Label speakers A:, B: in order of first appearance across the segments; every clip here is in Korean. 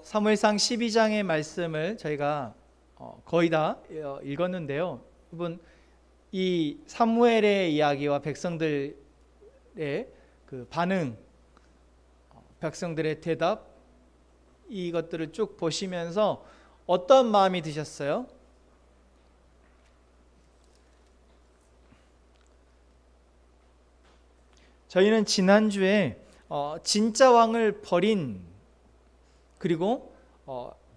A: 사무엘상 12장의 말씀을 저희가 거의 다 읽었는데요. 여러분, 이 사무엘의 이야기와 백성들의 그 반응, 백성들의 대답, 이것들을 쭉 보시면서 어떤 마음이 드셨어요? 저희는 지난주에 진짜 왕을 버린, 그리고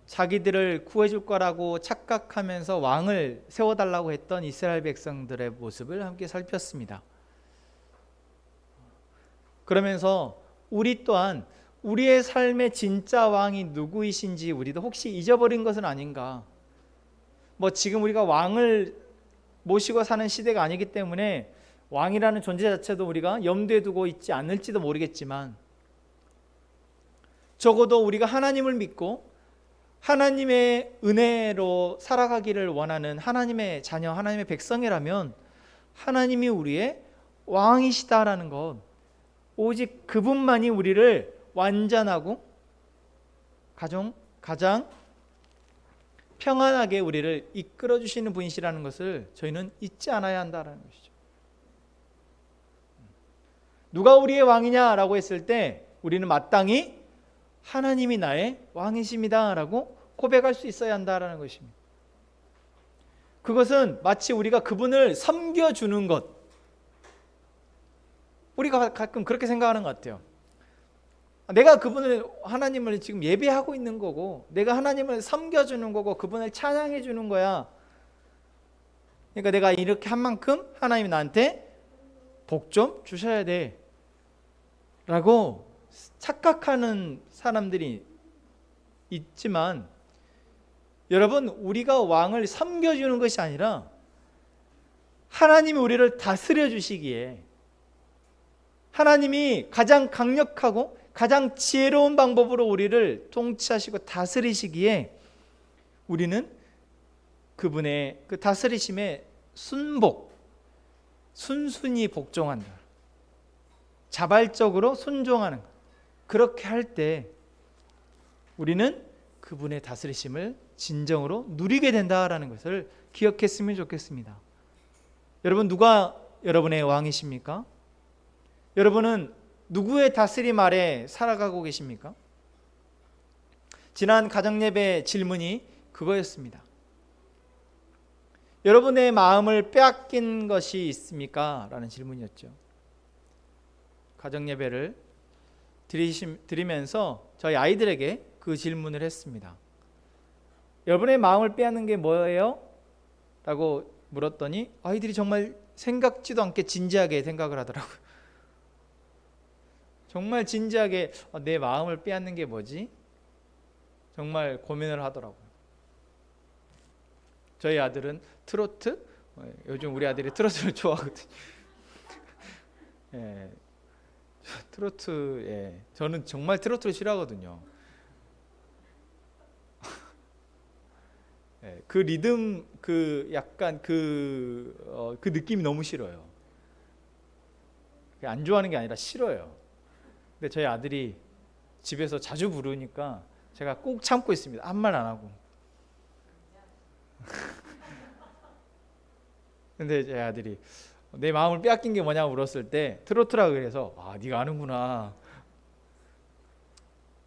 A: 자기들을 구해줄 거라고 착각하면서 왕을 세워달라고 했던 이스라엘 백성들의 모습을 함께 살폈습니다. 그러면서 우리 또한 우리의 삶의 진짜 왕이 누구이신지 우리도 혹시 잊어버린 것은 아닌가. 지금 우리가 왕을 모시고 사는 시대가 아니기 때문에 왕이라는 존재 자체도 우리가 염두에 두고 있지 않을지도 모르겠지만, 적어도 우리가 하나님을 믿고 하나님의 은혜로 살아가기를 원하는 하나님의 자녀, 하나님의 백성이라면 하나님이 우리의 왕이시다라는 것, 오직 그분만이 우리를 완전하고 가장 평안하게 우리를 이끌어 주시는 분이시라는 것을 저희는 잊지 않아야 한다는 것이죠. 누가 우리의 왕이냐라고 했을 때 우리는 마땅히 하나님이 나의 왕이십니다 라고 고백할 수 있어야 한다는 것입니다. 그것은 마치 우리가 그분을 섬겨주는 것, 우리가 가끔 그렇게 생각하는 것 같아요. 내가 그분을, 하나님을 지금 예배하고 있는 거고, 내가 하나님을 섬겨주는 거고, 그분을 찬양해 주는 거야. 그러니까 내가 이렇게 한 만큼 하나님이 나한테 복 좀 주셔야 돼 라고 착각하는 사람들이 있지만, 여러분, 우리가 왕을 섬겨주는 것이 아니라 하나님이 우리를 다스려 주시기에, 하나님이 가장 강력하고 가장 지혜로운 방법으로 우리를 통치하시고 다스리시기에 우리는 그분의 그 다스리심에 순순히 복종한다, 자발적으로 순종하는 것. 그렇게 할 때 우리는 그분의 다스리심을 진정으로 누리게 된다라는 것을 기억했으면 좋겠습니다. 여러분, 누가 여러분의 왕이십니까? 여러분은 누구의 다스림 아래 살아가고 계십니까? 지난 가정예배 질문이 그거였습니다. 여러분의 마음을 빼앗긴 것이 있습니까? 라는 질문이었죠. 가정예배를 드리면서 저희 아이들에게 그 질문을 했습니다. 여러분의 마음을 빼앗는 게 뭐예요? 라고 물었더니 아이들이 정말 생각지도 않게 진지하게 생각을 하더라고요. 정말 진지하게 내 마음을 빼앗는 게 뭐지? 정말 고민을 하더라고요. 저희 아들은 트로트? 요즘 우리 아들이 트로트를 좋아하거든요. 예, 트로트, 예. 저는 정말 트로트를 싫어하거든요. 예, 그 리듬, 약간 그 느낌이 너무 싫어요. 안 좋아하는 게 아니라 싫어요. 근데 저희 아들이 집에서 자주 부르니까 제가 꼭 참고 있습니다. 아무 말 안 하고. 근데 제 아들이 내 마음을 빼앗긴 게 뭐냐고 물었을 때 트로트라고 그래서 네가 아는구나.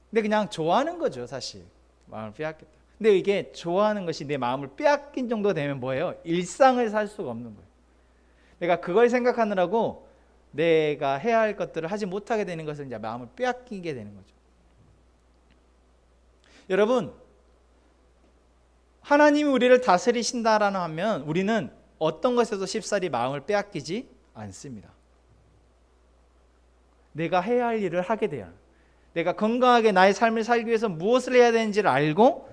A: 근데 그냥 좋아하는 거죠, 사실. 마음을 빼앗겼다. 근데 이게 좋아하는 것이 내 마음을 빼앗긴 정도 되면 뭐예요? 일상을 살 수가 없는 거예요. 내가 그걸 생각하느라고 내가 해야 할 것들을 하지 못하게 되는 것을 이제 마음을 빼앗기게 되는 거죠. 여러분, 하나님이 우리를 다스리신다라는 하면 우리는 어떤 것에도 쉽사리 마음을 빼앗기지 않습니다. 내가 해야 할 일을 하게 돼요. 내가 건강하게 나의 삶을 살기 위해서 무엇을 해야 되는지를 알고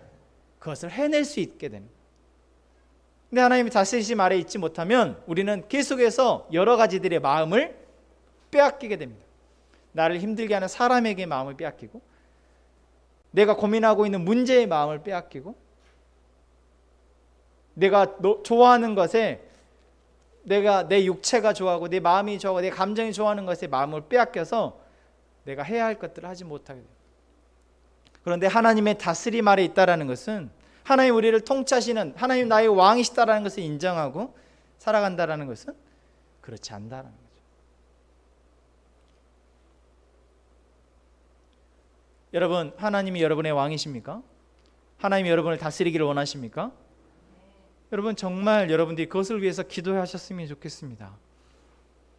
A: 그것을 해낼 수 있게 되는 거예요. 근데 하나님이 다스리심 아래 있지 못하면 우리는 계속해서 여러 가지들의 마음을 빼앗기게 됩니다. 나를 힘들게 하는 사람에게 마음을 빼앗기고, 내가 고민하고 있는 문제의 마음을 빼앗기고, 내가 좋아하는 것에, 내가 내 육체가 좋아하고 내 마음이 좋아하고 내 감정이 좋아하는 것에 마음을 빼앗겨서 내가 해야 할 것들을 하지 못하게 됩니다. 그런데 하나님의 다스림 아래 있다라는 것은 하나님 우리를 통치하시는 하나님 나의 왕이시다라는 것을 인정하고 살아간다라는 것은 그렇지 않다라는 거죠. 여러분, 하나님이 여러분의 왕이십니까? 하나님이 여러분을 다스리기를 원하십니까? 여러분, 정말 여러분들이 그것을 위해서 기도하셨으면 좋겠습니다.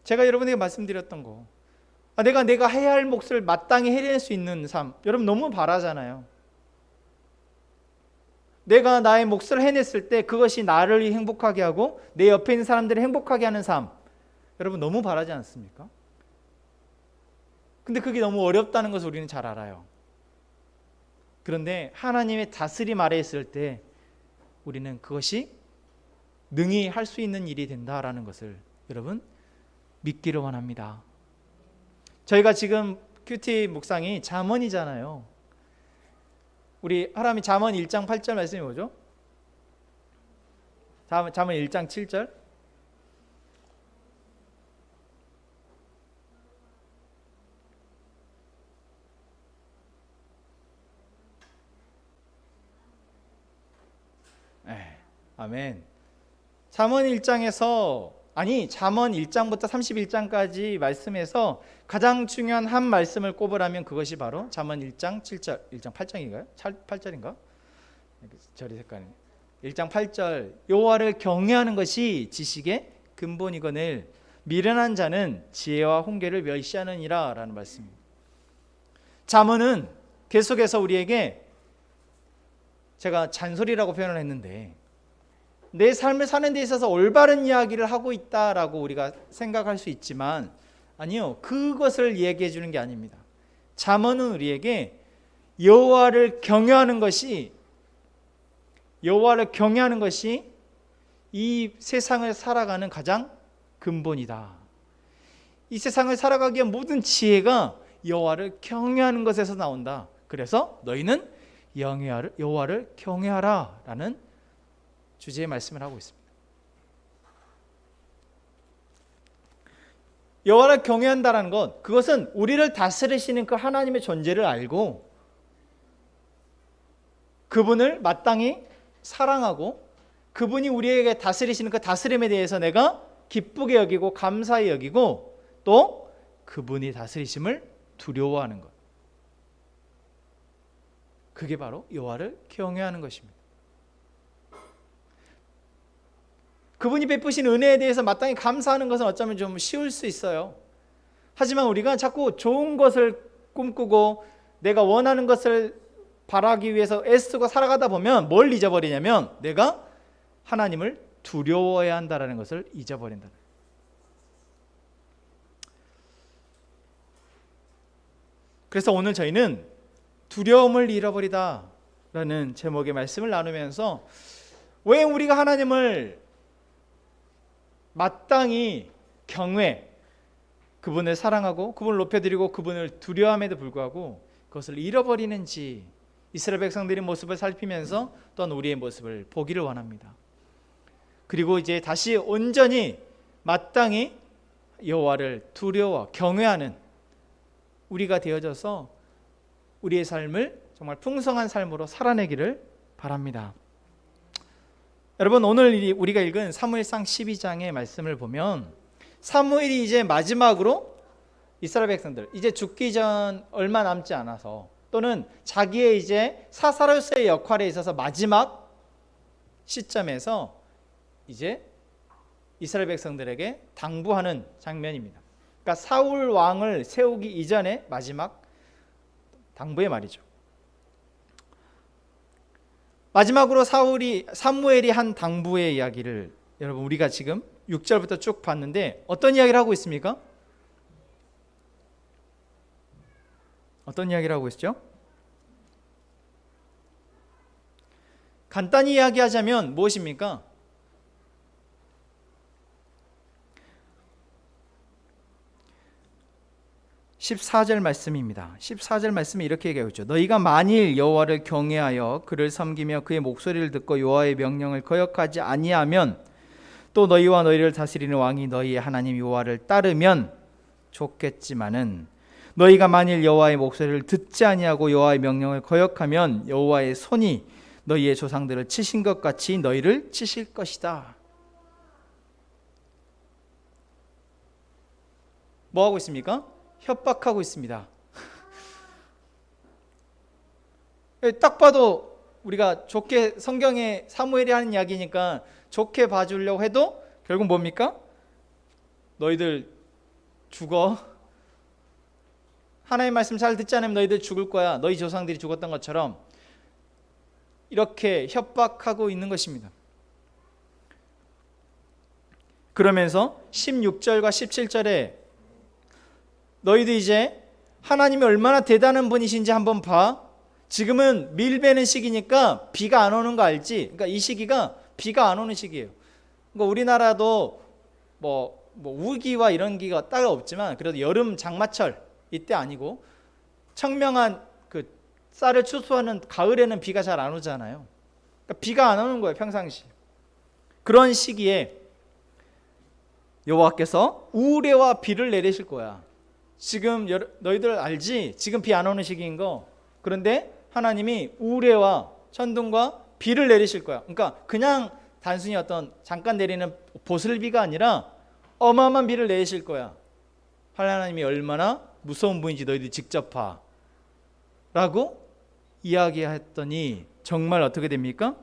A: 제가 여러분에게 말씀드렸던 거, 내가 해야 할 몫을 마땅히 해낼 수 있는 삶, 여러분 너무 바라잖아요. 내가 나의 몫을 해냈을 때 그것이 나를 행복하게 하고 내 옆에 있는 사람들을 행복하게 하는 삶, 여러분 너무 바라지 않습니까? 근데 그게 너무 어렵다는 것을 우리는 잘 알아요. 그런데 하나님의 다스림 아래 있을 때 우리는 그것이 능히 할 수 있는 일이 된다라는 것을 여러분 믿기를 원합니다. 저희가 지금 큐티 묵상이 잠언이잖아요. 우리 하람이 잠언 1장 8절 말씀이 뭐죠? 잠언 1장 7절. 아멘. 잠언 1장에서 잠언 1장부터 31장까지 말씀에서 가장 중요한 한 말씀을 꼽으라면 그것이 바로 잠언 1장 7절, 1장 8장인가요? 8절인가? 절이 색깔이 1장 8절, 여호와를 경외하는 것이 지식의 근본이거늘 미련한 자는 지혜와 훈계를 멸시하느니라 라는 말씀입니다. 잠언은 계속해서 우리에게, 제가 잔소리라고 표현을 했는데, 내 삶을 사는 데 있어서 올바른 이야기를 하고 있다라고 우리가 생각할 수 있지만 아니요, 그것을 얘기해 주는 게 아닙니다. 잠언은 우리에게 여호와를 경외하는 것이 이 세상을 살아가는 가장 근본이다. 이 세상을 살아가기 위한 모든 지혜가 여호와를 경외하는 것에서 나온다. 그래서 너희는 여호와를 경외하라 라는 주제의 말씀을 하고 있습니다. 여호와를 경외한다라는 것, 그것은 우리를 다스리시는 그 하나님의 존재를 알고 그분을 마땅히 사랑하고 그분이 우리에게 다스리시는 그 다스림에 대해서 내가 기쁘게 여기고 감사히 여기고 또 그분이 다스리심을 두려워하는 것, 그게 바로 여호와를 경외하는 것입니다. 그분이 베푸신 은혜에 대해서 마땅히 감사하는 것은 어쩌면 좀 쉬울 수 있어요. 하지만 우리가 자꾸 좋은 것을 꿈꾸고 내가 원하는 것을 바라기 위해서 애쓰고 살아가다 보면 뭘 잊어버리냐면 내가 하나님을 두려워해야 한다는 것을 잊어버린다. 그래서 오늘 저희는 두려움을 잃어버리다 라는 제목의 말씀을 나누면서 왜 우리가 하나님을 마땅히 경외, 그분을 사랑하고 그분을 높여드리고 그분을 두려워함에도 불구하고 그것을 잃어버리는지 이스라엘 백성들의 모습을 살피면서 또한 우리의 모습을 보기를 원합니다. 그리고 이제 다시 온전히 마땅히 여호와를 두려워 경외하는 우리가 되어져서 우리의 삶을 정말 풍성한 삶으로 살아내기를 바랍니다. 여러분, 오늘 우리가 읽은 사무엘상 12장의 말씀을 보면 사무엘이 이제 마지막으로 이스라엘 백성들 이제 죽기 전 얼마 남지 않아서 또는 자기의 이제 사사로서의 역할에 있어서 마지막 시점에서 이제 이스라엘 백성들에게 당부하는 장면입니다. 그러니까 사울 왕을 세우기 이전에 마지막 당부의 말이죠. 마지막으로 사무엘이 한 당부의 이야기를 여러분 우리가 지금 6절부터 쭉 봤는데 어떤 이야기를 하고 있습니까? 어떤 이야기를 하고 있죠? 간단히 이야기하자면 무엇입니까? 14절 말씀입니다. 14절 말씀이 이렇게 얘기하고 있죠. 너희가 만일 여호와를 경외하여 그를 섬기며 그의 목소리를 듣고 여호와의 명령을 거역하지 아니하면 또 너희와 너희를 다스리는 왕이 너희의 하나님 여호와를 따르면 좋겠지만은 너희가 만일 여호와의 목소리를 듣지 아니하고 여호와의 명령을 거역하면 여호와의 손이 너희의 조상들을 치신 것 같이 너희를 치실 것이다. 뭐 하고 있습니까? 협박하고 있습니다. 딱 봐도 우리가 좋게 성경에 사무엘이 하는 이야기니까 좋게 봐주려고 해도 결국 뭡니까? 너희들 죽어. 하나님의 말씀 잘 듣지 않으면 너희들 죽을 거야. 너희 조상들이 죽었던 것처럼 이렇게 협박하고 있는 것입니다. 그러면서 16절과 17절에 너희도 이제 하나님이 얼마나 대단한 분이신지 한번 봐. 지금은 밀 베는 시기니까 비가 안 오는 거 알지? 그러니까 이 시기가 비가 안 오는 시기예요. 그러니까 우리나라도 뭐 우기와 이런 기가 딱 없지만 그래도 여름 장마철 이때 아니고 청명한 그 쌀을 추수하는 가을에는 비가 잘 안 오잖아요. 그러니까 비가 안 오는 거예요, 평상시. 그런 시기에 여호와께서 우레와 비를 내리실 거야. 지금 너희들 알지? 지금 비 안 오는 시기인 거. 그런데 하나님이 우레와 천둥과 비를 내리실 거야. 그러니까 그냥 단순히 어떤 잠깐 내리는 보슬비가 아니라 어마어마한 비를 내리실 거야. 하나님이 얼마나 무서운 분인지 너희들이 직접 봐 라고 이야기했더니 정말 어떻게 됩니까?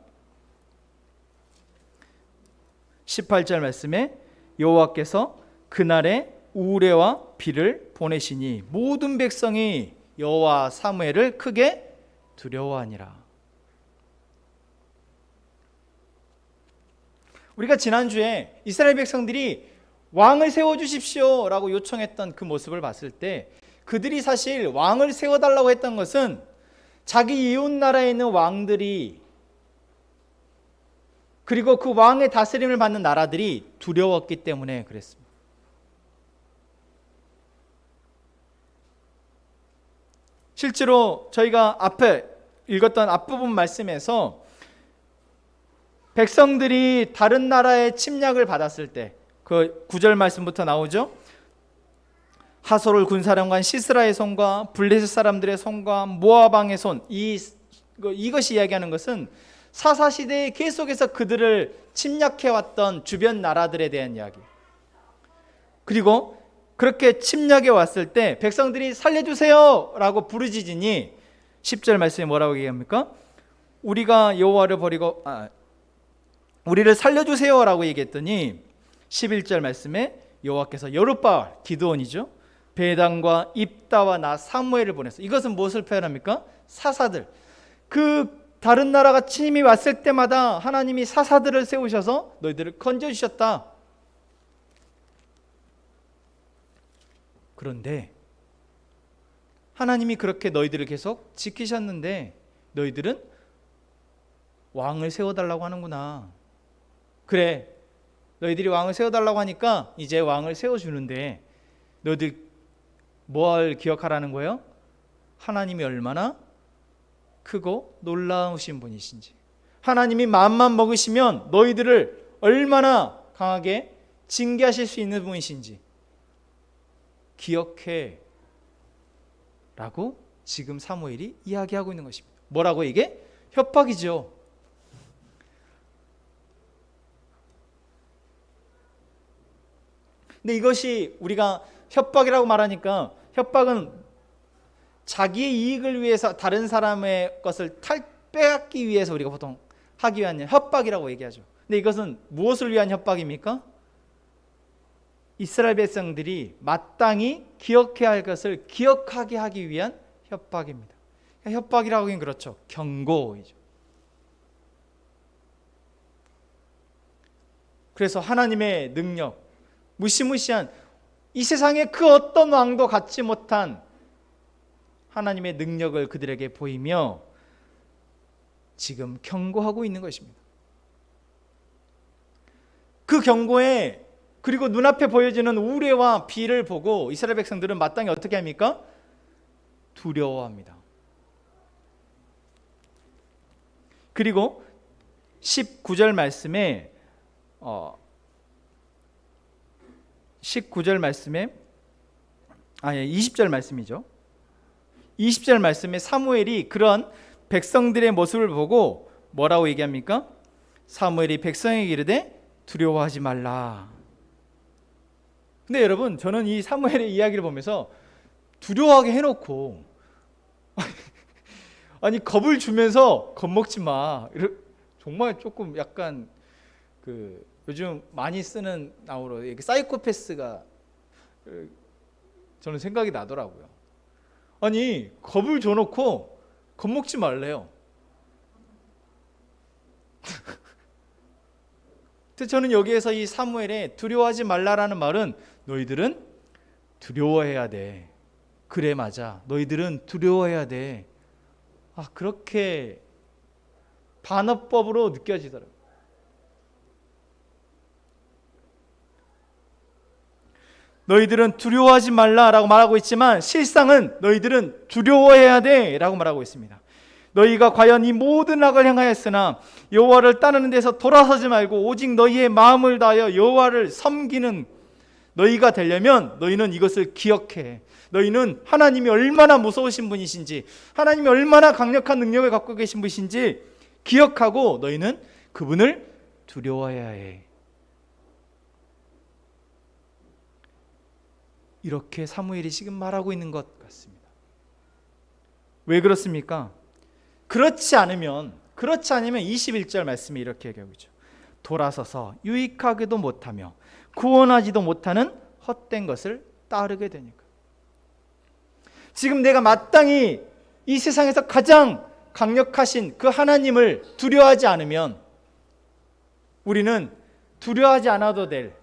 A: 18절 말씀에 여호와께서 그날에 우레와 비를 보내시니 모든 백성이 여호와 사무엘을 크게 두려워하니라. 우리가 지난주에 이스라엘 백성들이 왕을 세워주십시오 라고 요청했던 그 모습을 봤을 때 그들이 사실 왕을 세워달라고 했던 것은 자기 이웃 나라에 있는 왕들이 그리고 그 왕의 다스림을 받는 나라들이 두려웠기 때문에 그랬습니다. 실제로 저희가 앞에 읽었던 앞부분 말씀에서 백성들이 다른 나라의 침략을 받았을 때 그 9절 말씀부터 나오죠. 하솔 군사령관 시스라의 손과 블레셋 사람들의 손과 모압 왕의 손, 이것이 이야기하는 것은 사사시대에 계속해서 그들을 침략해왔던 주변 나라들에 대한 이야기. 그리고 그렇게 침략해 왔을 때 백성들이 살려주세요 라고 부르짖으니 10절 말씀에 뭐라고 얘기합니까? 우리가 여호와를 버리고 우리를 살려주세요 라고 얘기했더니 11절 말씀에 여호와께서 여룻바알 기드온이죠, 베단과 입다와 나 사무엘을 보냈어. 이것은 무엇을 표현합니까? 사사들. 그 다른 나라가 침입이 왔을 때마다 하나님이 사사들을 세우셔서 너희들을 건져주셨다. 그런데 하나님이 그렇게 너희들을 계속 지키셨는데 너희들은 왕을 세워달라고 하는구나. 그래, 너희들이 왕을 세워달라고 하니까 이제 왕을 세워주는데 너희들 뭘 기억하라는 거예요? 하나님이 얼마나 크고 놀라우신 분이신지, 하나님이 마음만 먹으시면 너희들을 얼마나 강하게 징계하실 수 있는 분이신지 기억해 라고 지금 사무엘이 이야기하고 있는 것입니다. 뭐라고? 이게 협박이죠. 근데 이것이 우리가 협박이라고 말하니까 협박은 자기의 이익을 위해서 다른 사람의 것을 빼앗기 위해서 우리가 보통 하기 위한 협박이라고 얘기하죠. 근데 이것은 무엇을 위한 협박입니까? 이스라엘 백성들이 마땅히 기억해야 할 것을 기억하게 하기 위한 협박입니다. 협박이라고 하긴 그렇죠. 경고이죠. 그래서 하나님의 능력, 무시무시한 이 세상에 그 어떤 왕도 갖지 못한 하나님의 능력을 그들에게 보이며 지금 경고하고 있는 것입니다. 그 경고에 그리고 눈앞에 보여지는 우레와 비를 보고 이스라엘 백성들은 마땅히 어떻게 합니까? 두려워합니다. 그리고 19절 말씀에 19절 말씀에 예, 20절 말씀이죠. 20절 말씀에 사무엘이 그런 백성들의 모습을 보고 뭐라고 얘기합니까? 사무엘이 백성에게 이르되 두려워하지 말라. 근데 여러분, 저는 이 사무엘의 이야기를 보면서 두려워하게 해놓고 아니 겁을 주면서 겁먹지 마, 정말 조금 약간 그 요즘 많이 쓰는 나오로 사이코패스가 저는 생각이 나더라고요. 아니 겁을 줘놓고 겁먹지 말래요. 저는 여기에서 이 사무엘의 두려워하지 말라라는 말은 너희들은 두려워해야 돼. 그래, 맞아. 너희들은 두려워해야 돼. 그렇게 반어법으로 느껴지더라고요. 너희들은 두려워하지 말라라고 말하고 있지만 실상은 너희들은 두려워해야 돼라고 말하고 있습니다. 너희가 과연 이 모든 악을 행하였으나 여호와를 따르는 데서 돌아서지 말고 오직 너희의 마음을 다하여 여호와를 섬기는 너희가 되려면 너희는 이것을 기억해. 너희는 하나님이 얼마나 무서우신 분이신지, 하나님이 얼마나 강력한 능력을 갖고 계신 분이신지 기억하고 너희는 그분을 두려워해야 해. 이렇게 사무엘이 지금 말하고 있는 것 같습니다. 왜 그렇습니까? 그렇지 않으면 21절 말씀이 이렇게 얘기하고 있죠. 돌아서서 유익하게도 못하며 구원하지도 못하는 헛된 것을 따르게 되니까. 지금 내가 마땅히 이 세상에서 가장 강력하신 그 하나님을 두려워하지 않으면 우리는 두려워하지 않아도 될,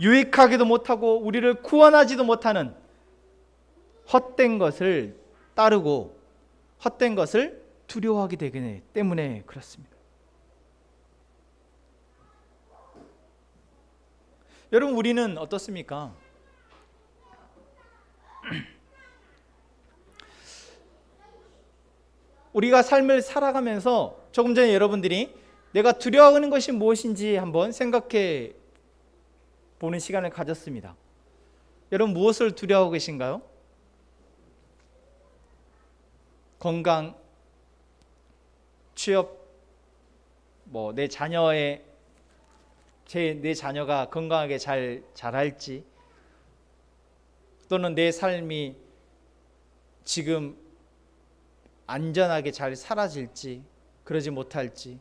A: 유익하기도 못하고 우리를 구원하지도 못하는 헛된 것을 따르고 헛된 것을 두려워하게 되기 때문에 그렇습니다. 여러분, 우리는 어떻습니까? 우리가 삶을 살아가면서 조금 전에 여러분들이 내가 두려워하는 것이 무엇인지 한번 생각해 보는 시간을 가졌습니다. 여러분, 무엇을 두려워하고 계신가요? 건강, 취업, 내 자녀가 건강하게 잘 자랄지, 또는 내 삶이 지금 안전하게 잘 사라질지, 그러지 못할지,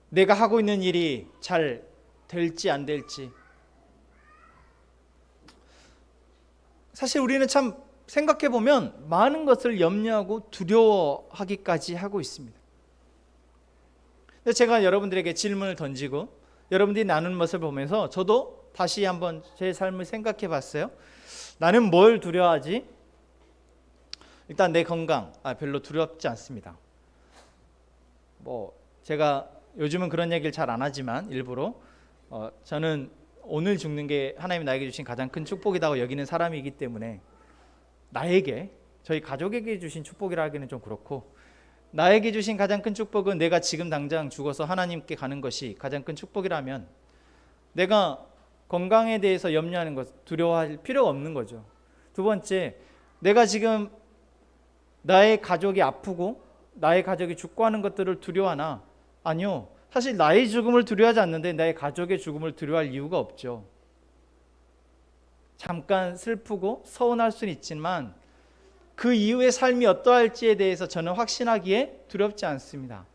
A: 내가 하고 있는 일이 잘 될지 안 될지. 사실 우리는 참 생각해 보면 많은 것을 염려하고 두려워하기까지 하고 있습니다. 제가 여러분들에게 질문을 던지고 여러분들이 나누는 모습을 보면서 저도 다시 한번 제 삶을 생각해 봤어요. 나는 뭘 두려워하지? 일단 내 건강, 별로 두렵지 않습니다. 제가 요즘은 그런 얘기를 잘 안 하지만 일부러 저는 오늘 죽는 게 하나님이 나에게 주신 가장 큰 축복이라고 여기는 사람이기 때문에, 나에게, 저희 가족에게 주신 축복이라 하기는 좀 그렇고, 나에게 주신 가장 큰 축복은 내가 지금 당장 죽어서 하나님께 가는 것이 가장 큰 축복이라면 내가 건강에 대해서 염려하는 것, 두려워할 필요가 없는 거죠. 두 번째, 내가 지금 나의 가족이 아프고 나의 가족이 죽고 하는 것들을 두려워하나? 아니요. 사실 나의 죽음을 두려워하지 않는데 나의 가족의 죽음을 두려워할 이유가 없죠. 잠깐 슬프고 서운할 수는 있지만 그 이후의 삶이 어떠할지에 대해서 저는 확신하기에 두렵지 않습니다.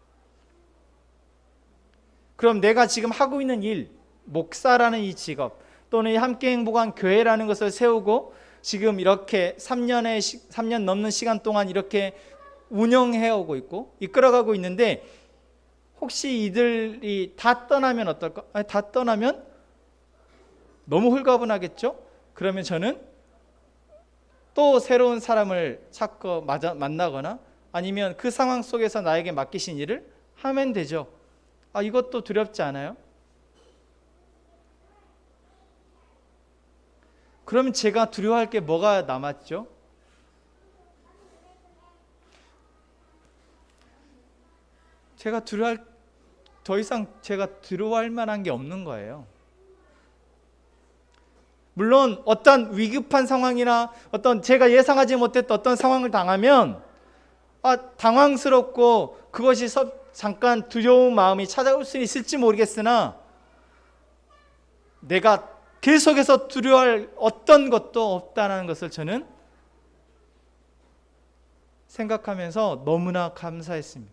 A: 그럼 내가 지금 하고 있는 일, 목사라는 이 직업, 또는 이 함께 행복한 교회라는 것을 세우고 지금 이렇게 3년 넘는 시간 동안 이렇게 운영해오고 있고 이끌어가고 있는데, 혹시 이들이 다 떠나면 어떨까? 다 떠나면 너무 홀가분하겠죠? 그러면 저는 또 새로운 사람을 찾고 만나거나 아니면 그 상황 속에서 나에게 맡기신 일을 하면 되죠. 이것도 두렵지 않아요? 그러면 제가 두려워할 게 뭐가 남았죠? 더 이상 제가 두려워할 만한 게 없는 거예요. 물론 어떤 위급한 상황이나 어떤 제가 예상하지 못했던 어떤 상황을 당하면 당황스럽고 그것이 잠깐 두려운 마음이 찾아올 수 있을지 모르겠으나 내가 계속해서 두려워할 어떤 것도 없다는 것을 저는 생각하면서 너무나 감사했습니다.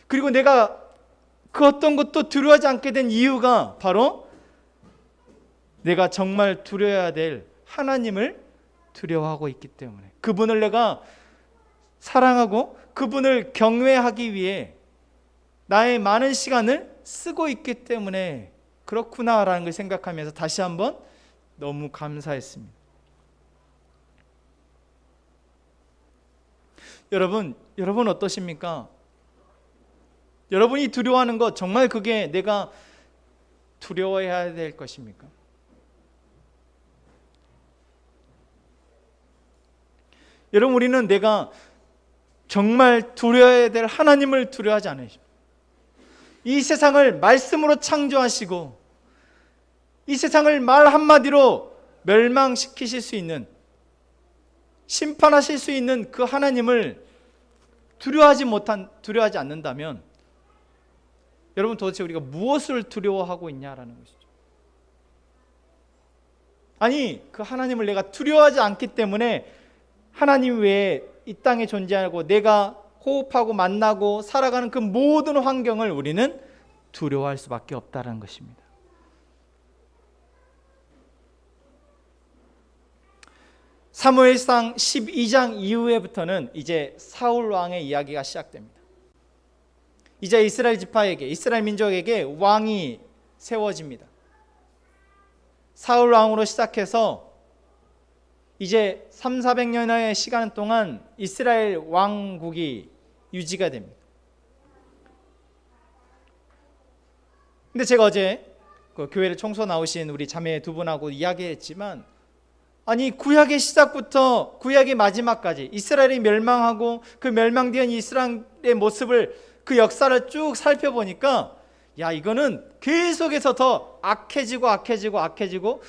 A: 그리고 내가 그 어떤 것도 두려워하지 않게 된 이유가 바로 내가 정말 두려워해야 될 하나님을 두려워하고 있기 때문에, 그분을 내가 사랑하고 그분을 경외하기 위해 나의 많은 시간을 쓰고 있기 때문에 그렇구나라는 걸 생각하면서 다시 한번 너무 감사했습니다. 여러분 어떠십니까? 여러분이 두려워하는 것, 정말 그게 내가 두려워해야 될 것입니까? 여러분, 우리는 내가 정말 두려워해야 될 하나님을 두려워하지 않으십니까? 이 세상을 말씀으로 창조하시고 이 세상을 말 한마디로 멸망시키실 수 있는, 심판하실 수 있는 그 하나님을 두려워하지 않는다면 여러분, 도대체 우리가 무엇을 두려워하고 있냐라는 것이죠. 아니, 그 하나님을 내가 두려워하지 않기 때문에 하나님 외에 이 땅에 존재하고 내가 호흡하고 만나고 살아가는 그 모든 환경을 우리는 두려워할 수밖에 없다는 것입니다. 사무엘상 12장 이후에부터는 이제 사울 왕의 이야기가 시작됩니다. 이제 이스라엘 지파에게, 이스라엘 민족에게 왕이 세워집니다. 사울 왕으로 시작해서 이제 300~400년의 시간 동안 이스라엘 왕국이 유지가 됩니다. 근데 제가 어제 그 교회를 청소 나오신 우리 자매 두 분하고 이야기했지만, 아니, 구약의 시작부터 구약의 마지막까지 이스라엘이 멸망하고 그 멸망된 이스라엘의 모습을, 그 역사를 쭉 살펴보니까 이거는 계속해서 더 악해지고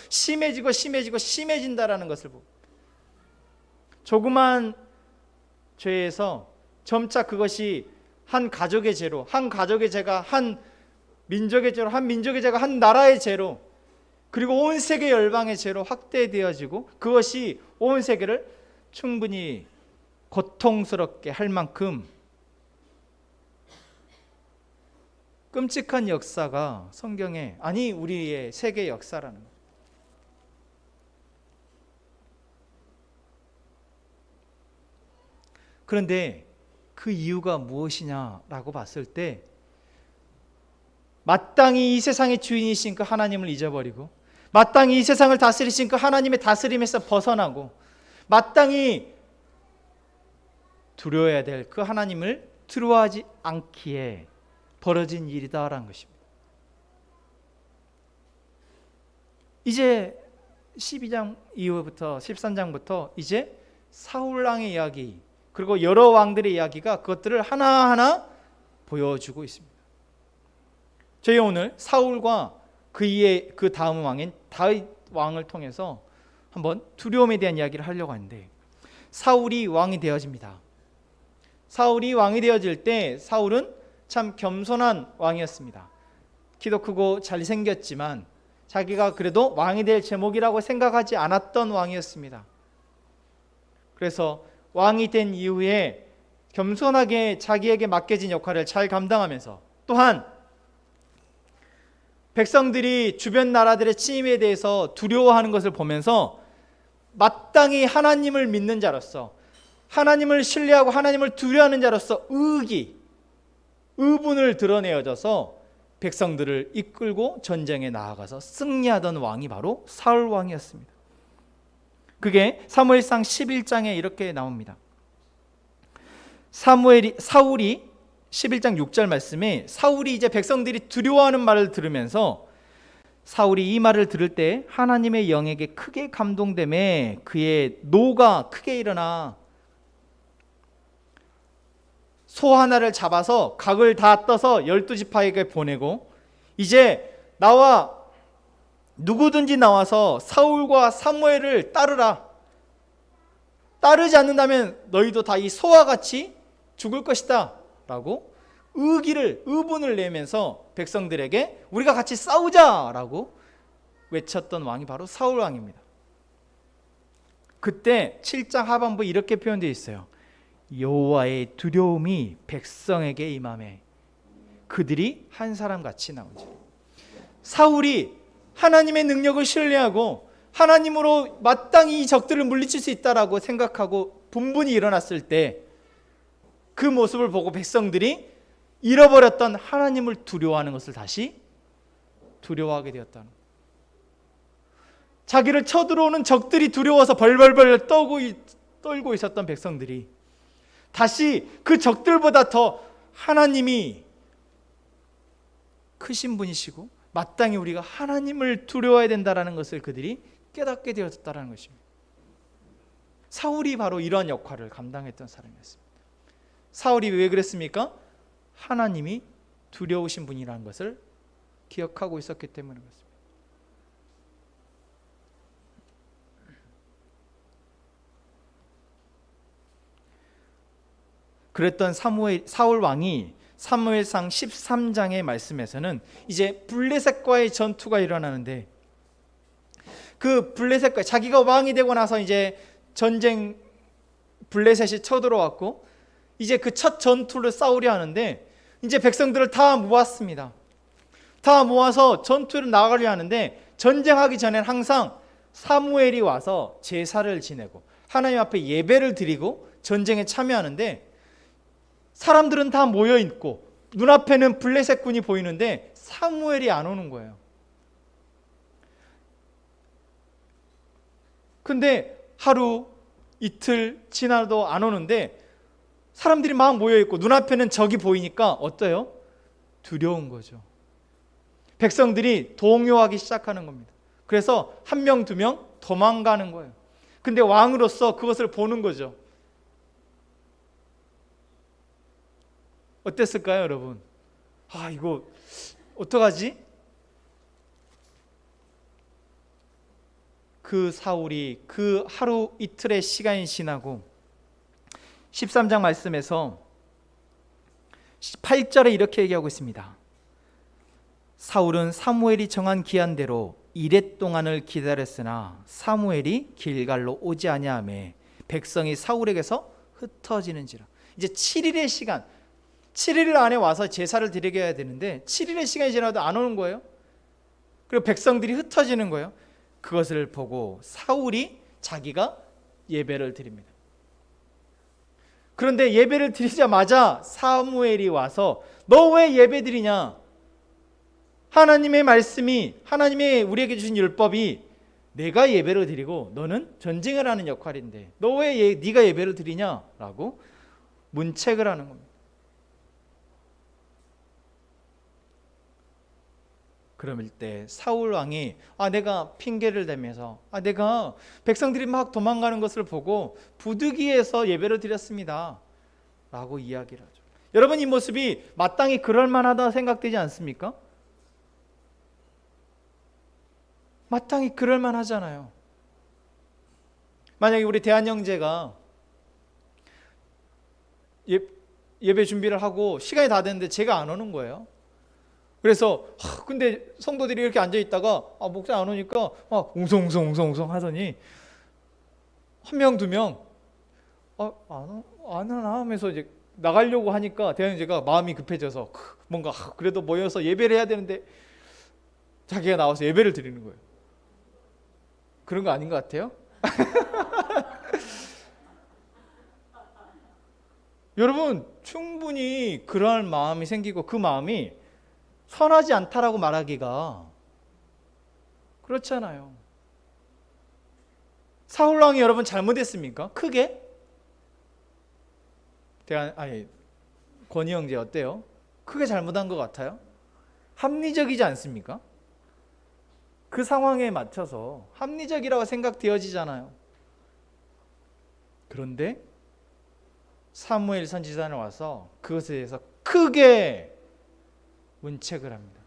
A: 심해진다라는 것을 보고, 조그만 죄에서 점차 그것이 한 가족의 죄로, 한 가족의 죄가 한 민족의 죄로, 한 민족의 죄가 한 나라의 죄로, 그리고 온 세계 열방의 죄로 확대되어지고 그것이 온 세계를 충분히 고통스럽게 할 만큼 끔찍한 역사가 성경에, 아니 우리의 세계 역사라는 거예요. 그런데 그 이유가 무엇이냐라고 봤을 때, 마땅히 이 세상의 주인이신 그 하나님을 잊어버리고, 마땅히 이 세상을 다스리신 그 하나님의 다스림에서 벗어나고, 마땅히 두려워해야 될 그 하나님을 두려워하지 않기에 벌어진 일이다라는 것입니다. 이제 12장 이후부터 13장부터 이제 사울 왕의 이야기, 그리고 여러 왕들의 이야기가 그것들을 하나하나 보여주고 있습니다. 저희 오늘 사울과 그 다음 왕인 다윗 왕을 통해서 한번 두려움에 대한 이야기를 하려고 하는데, 사울이 왕이 되어집니다. 사울이 왕이 되어질 때 사울은 참 겸손한 왕이었습니다. 키도 크고 잘생겼지만 자기가 그래도 왕이 될 제목이라고 생각하지 않았던 왕이었습니다. 그래서 왕이 된 이후에 겸손하게 자기에게 맡겨진 역할을 잘 감당하면서, 또한 백성들이 주변 나라들의 침입에 대해서 두려워하는 것을 보면서 마땅히 하나님을 믿는 자로서, 하나님을 신뢰하고 하나님을 두려워하는 자로서 의분을 드러내어져서 백성들을 이끌고 전쟁에 나아가서 승리하던 왕이 바로 사울 왕이었습니다. 그게 사무엘상 11장에 이렇게 나옵니다. 사울이 11장 6절 말씀에, 사울이 이제 백성들이 두려워하는 말을 들으면서, 사울이 이 말을 들을 때 하나님의 영에게 크게 감동되매 그의 노가 크게 일어나 소 하나를 잡아서 각을 다 떠서 12지파에게 보내고, 이제 나와 누구든지 나와서 사울과 사무엘을 따르라. 따르지 않는다면 너희도 다 이 소와 같이 죽을 것이다 라고 의분을 내면서 백성들에게 우리가 같이 싸우자라고 외쳤던 왕이 바로 사울 왕입니다. 그때 7장 하반부에 이렇게 표현되어 있어요. 여호와의 두려움이 백성에게 임하매 그들이 한 사람같이 나오지. 사울이 하나님의 능력을 신뢰하고 하나님으로 마땅히 이 적들을 물리칠 수 있다라고 생각하고 분분히 일어났을 때 그 모습을 보고 백성들이 잃어버렸던 하나님을 두려워하는 것을 다시 두려워하게 되었다는 거예요. 자기를 쳐들어오는 적들이 두려워서 벌벌벌 떨고 있었던 백성들이 다시 그 적들보다 더 하나님이 크신 분이시고 마땅히 우리가 하나님을 두려워해야 된다는 것을 그들이 깨닫게 되었다는 것입니다. 사울이 바로 이러한 역할을 감당했던 사람이었습니다. 사울이 왜 그랬습니까? 하나님이 두려우신 분이라는 것을 기억하고 있었기 때문에 그렇습니다. 그랬던 사울 왕이 사무엘상 13장의 말씀에서는 이제 블레셋과의 전투가 일어나는데 그 블레셋과 자기가 왕이 되고 나서 이제 전쟁 블레셋이 쳐들어왔고 이제 그 첫 전투를 싸우려 하는데 이제 백성들을 다 모았습니다. 다 모아서 전투를 나가려 하는데 전쟁하기 전엔 항상 사무엘이 와서 제사를 지내고 하나님 앞에 예배를 드리고 전쟁에 참여하는데 사람들은 다 모여 있고 눈앞에는 블레셋 군이 보이는데 사무엘이 안 오는 거예요. 근데 하루 이틀 지나도 안 오는데 사람들이 막 모여 있고 눈앞에는 적이 보이니까 어때요? 두려운 거죠. 백성들이 동요하기 시작하는 겁니다. 그래서 한 명, 두 명 도망가는 거예요. 근데 왕으로서 그것을 보는 거죠. 어땠을까요, 여러분? 이거 어떡하지? 그 사울이 그 하루 이틀의 시간이 지나고 13장 말씀에서 8절에 이렇게 얘기하고 있습니다. 사울은 사무엘이 정한 기한대로 이레 동안을 기다렸으나 사무엘이 길갈로 오지 아니하매 백성이 사울에게서 흩어지는지라. 이제 7일의 시간, 7일 안에 와서 제사를 드리게 해야 되는데 7일의 시간이 지나도 안 오는 거예요. 그리고 백성들이 흩어지는 거예요. 그것을 보고 사울이 자기가 예배를 드립니다. 그런데 예배를 드리자마자 사무엘이 와서 너 왜 예배 드리냐? 하나님의 말씀이, 하나님의 우리에게 주신 율법이 내가 예배를 드리고 너는 전쟁을 하는 역할인데 너 왜 네가 예배를 드리냐라고 문책을 하는 겁니다. 그럴 때 사울 왕이 내가 핑계를 대면서 내가 백성들이 막 도망가는 것을 보고 부득이해서 예배를 드렸습니다 라고 이야기를 하죠. 여러분, 이 모습이 마땅히 그럴만하다 생각되지 않습니까? 마땅히 그럴만하잖아요. 만약에 우리 대한형제가 예배 준비를 하고 시간이 다 됐는데 제가 안 오는 거예요. 그래서 근데 성도들이 이렇게 앉아있다가 목사 안 오니까 웅성웅성 하더니 한 명, 두 명 안 하나 하면서 이제 나가려고 하니까 대형제가 마음이 급해져서 뭔가 그래도 모여서 예배를 해야 되는데 자기가 나와서 예배를 드리는 거예요. 그런 거 아닌 것 같아요? 여러분, 충분히 그러한 마음이 생기고 그 마음이 선하지 않다라고 말하기가 그렇잖아요. 사울왕이 여러분 잘못했습니까? 크게? 권희 형제 어때요? 크게 잘못한 것 같아요? 합리적이지 않습니까? 그 상황에 맞춰서 합리적이라고 생각되어지잖아요. 그런데 사무엘 선지자는 와서 그것에 대해서 크게 문책을 합니다.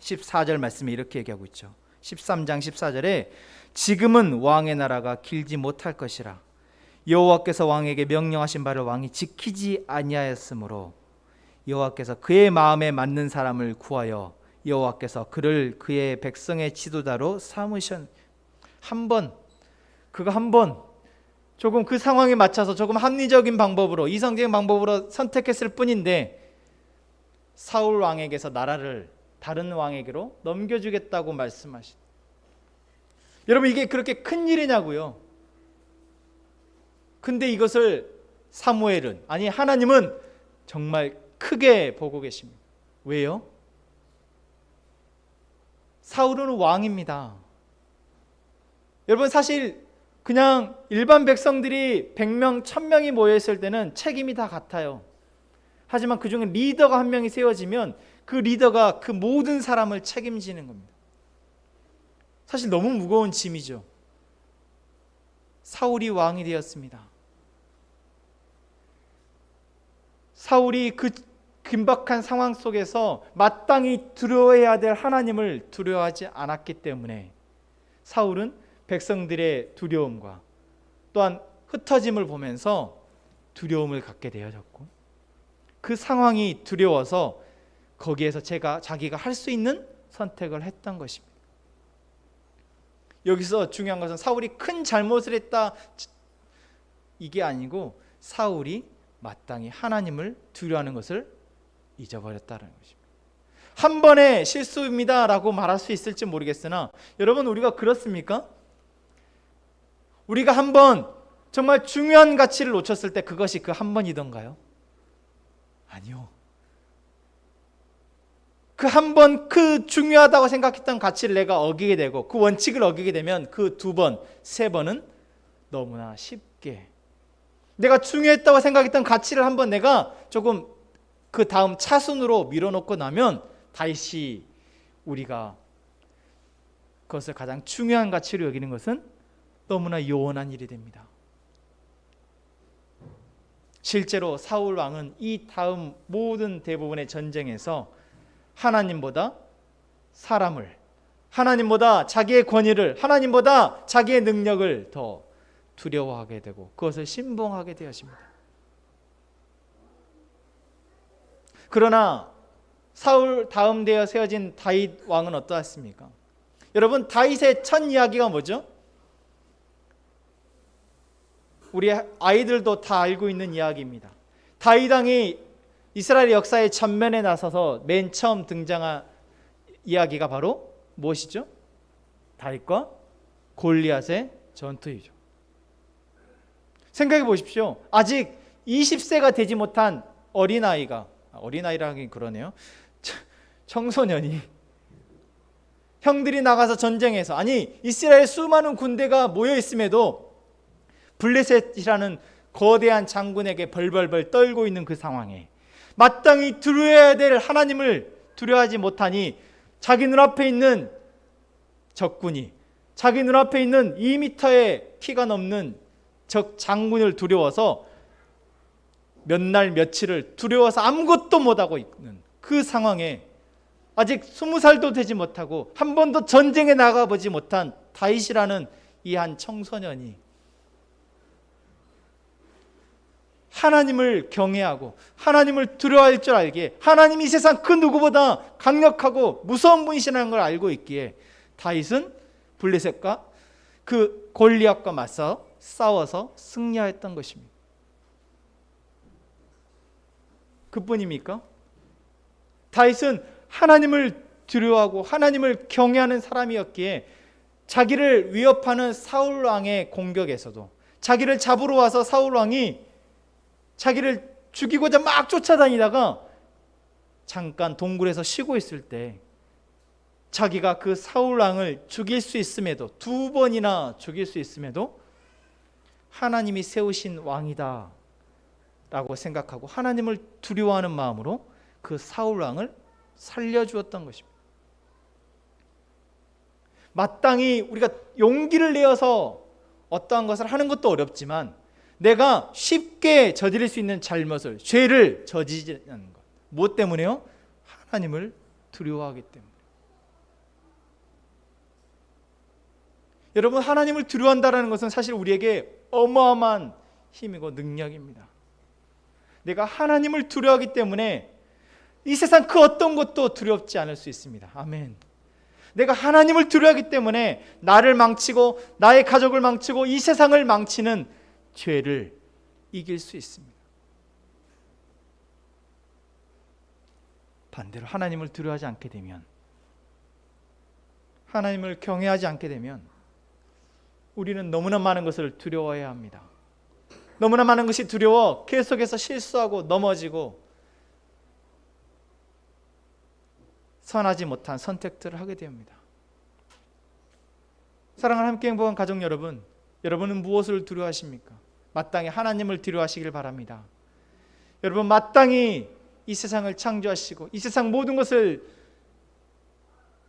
A: 14절 말씀에 이렇게 얘기하고 있죠. 13장 14절에 지금은 왕의 나라가 길지 못할 것이라 여호와께서 왕에게 명령하신 바를 왕이 지키지 아니하였으므로 여호와께서 그의 마음에 맞는 사람을 구하여 여호와께서 그를 그의 백성의 지도자로 삼으셨. 그가 한 번 조금 그 상황에 맞춰서 조금 합리적인 방법으로, 이성적인 방법으로 선택했을 뿐인데 사울 왕에게서 나라를 다른 왕에게로 넘겨주겠다고 말씀하신. 여러분, 이게 그렇게 큰 일이냐고요? 근데 이것을 사무엘은, 아니 하나님은 정말 크게 보고 계십니다. 왜요? 사울은 왕입니다. 여러분, 사실 그냥 일반 백성들이 100명, 1000명이 모여있을 때는 책임이 다 같아요. 하지만 그 중에 리더가 한 명이 세워지면 그 리더가 그 모든 사람을 책임지는 겁니다. 사실 너무 무거운 짐이죠. 사울이 왕이 되었습니다. 사울이 그 긴박한 상황 속에서 마땅히 두려워해야 될 하나님을 두려워하지 않았기 때문에 사울은 백성들의 두려움과 또한 흩어짐을 보면서 두려움을 갖게 되어졌고, 그 상황이 두려워서 거기에서 자기가 할 수 있는 선택을 했던 것입니다. 여기서 중요한 것은 사울이 큰 잘못을 했다, 이게 아니고 사울이 마땅히 하나님을 두려워하는 것을 잊어버렸다는 것입니다. 한 번의 실수입니다 라고 말할 수 있을지 모르겠으나, 여러분, 우리가 그렇습니까? 우리가 한 번 정말 중요한 가치를 놓쳤을 때 그것이 그 한 번이던가요? 아니요. 그 한 번 그 중요하다고 생각했던 가치를 내가 어기게 되고 그 원칙을 어기게 되면 그 2번, 3번은 너무나 쉽게, 내가 중요했다고 생각했던 가치를 한번 내가 조금 그 다음 차순으로 밀어놓고 나면 다시 우리가 그것을 가장 중요한 가치로 여기는 것은 너무나 요원한 일이 됩니다. 실제로 사울 왕은 이 다음 모든 대부분의 전쟁에서 하나님보다 사람을, 하나님보다 자기의 권위를, 하나님보다 자기의 능력을 더 두려워하게 되고 그것을 신봉하게 되었습니다. 그러나 사울 다음 되어 세워진 다윗 왕은 어떠했습니까? 여러분, 다윗의 첫 이야기가 뭐죠? 우리 아이들도 다 알고 있는 이야기입니다. 다윗 왕이 이스라엘 역사의 전면에 나서서 맨 처음 등장한 이야기가 바로 무엇이죠? 다윗과 골리앗의 전투이죠. 생각해 보십시오. 아직 20세가 되지 못한 어린아이가, 어린아이라긴 그러네요, 청소년이 형들이 나가서 전쟁에서, 아니 이스라엘 수많은 군대가 모여 있음에도 블레셋이라는 거대한 장군에게 벌벌벌 떨고 있는 그 상황에 마땅히 두려워해야 될 하나님을 두려워하지 못하니 자기 눈앞에 있는 적군이, 자기 눈앞에 있는 2m의 키가 넘는 적 장군을 두려워서 몇 날 며칠을 두려워서 아무것도 못하고 있는 그 상황에 아직 20살도 되지 못하고 한 번도 전쟁에 나가보지 못한 다윗이라는 이 한 청소년이 하나님을 경외하고 하나님을 두려워할 줄 알기에, 하나님이 세상 그 누구보다 강력하고 무서운 분이시라는 걸 알고 있기에 다윗은 블레셋과 그 골리앗과 맞서 싸워서 승리하였던 것입니다. 그뿐입니까? 다윗은 하나님을 두려워하고 하나님을 경외하는 사람이었기에 자기를 위협하는 사울 왕의 공격에서도, 자기를 잡으러 와서 사울 왕이 자기를 죽이고자 막 쫓아다니다가 잠깐 동굴에서 쉬고 있을 때 자기가 그 사울 왕을 죽일 수 있음에도, 2번이나 죽일 수 있음에도 하나님이 세우신 왕이다 라고 생각하고 하나님을 두려워하는 마음으로 그 사울 왕을 살려주었던 것입니다. 마땅히 우리가 용기를 내어서 어떠한 것을 하는 것도 어렵지만 내가 쉽게 저지를 수 있는 잘못을, 죄를 저지르는 것, 무엇 때문에요? 하나님을 두려워하기 때문에. 여러분, 하나님을 두려워한다는 것은 사실 우리에게 어마어마한 힘이고 능력입니다. 내가 하나님을 두려워하기 때문에 이 세상 그 어떤 것도 두렵지 않을 수 있습니다. 아멘. 내가 하나님을 두려워하기 때문에 나를 망치고 나의 가족을 망치고 이 세상을 망치는 죄를 이길 수 있습니다. 반대로 하나님을 두려워하지 않게 되면, 하나님을 경외하지 않게 되면 우리는 너무나 많은 것을 두려워해야 합니다. 너무나 많은 것이 두려워 계속해서 실수하고 넘어지고 선하지 못한 선택들을 하게 됩니다. 사랑하는 함께 행복한 가족 여러분, 여러분은 무엇을 두려워하십니까? 마땅히 하나님을 두려워하시길 바랍니다. 여러분, 마땅히 이 세상을 창조하시고 이 세상 모든 것을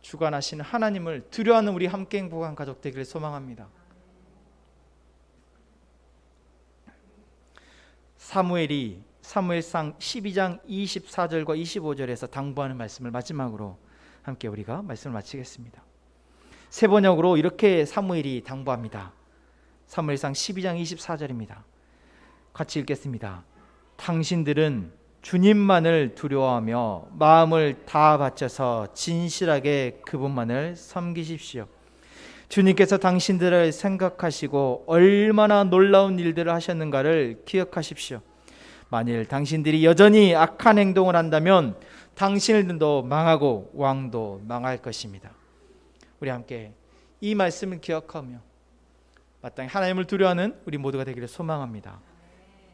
A: 주관하시는 하나님을 두려워하는 우리 함께 행복한 가족 되기를 소망합니다. 사무엘상 12장 24절과 25절에서 당부하는 말씀을 마지막으로 함께 우리가 말씀을 마치겠습니다. 세 번역으로 이렇게 사무엘이 당부합니다. 사무엘상 12장 24절입니다. 같이 읽겠습니다. 당신들은 주님만을 두려워하며 마음을 다 바쳐서 진실하게 그분만을 섬기십시오. 주님께서 당신들을 생각하시고 얼마나 놀라운 일들을 하셨는가를 기억하십시오. 만일 당신들이 여전히 악한 행동을 한다면 당신들도 망하고 왕도 망할 것입니다. 우리 함께 이 말씀을 기억하며 마땅히 하나님을 두려워하는 우리 모두가 되기를 소망합니다.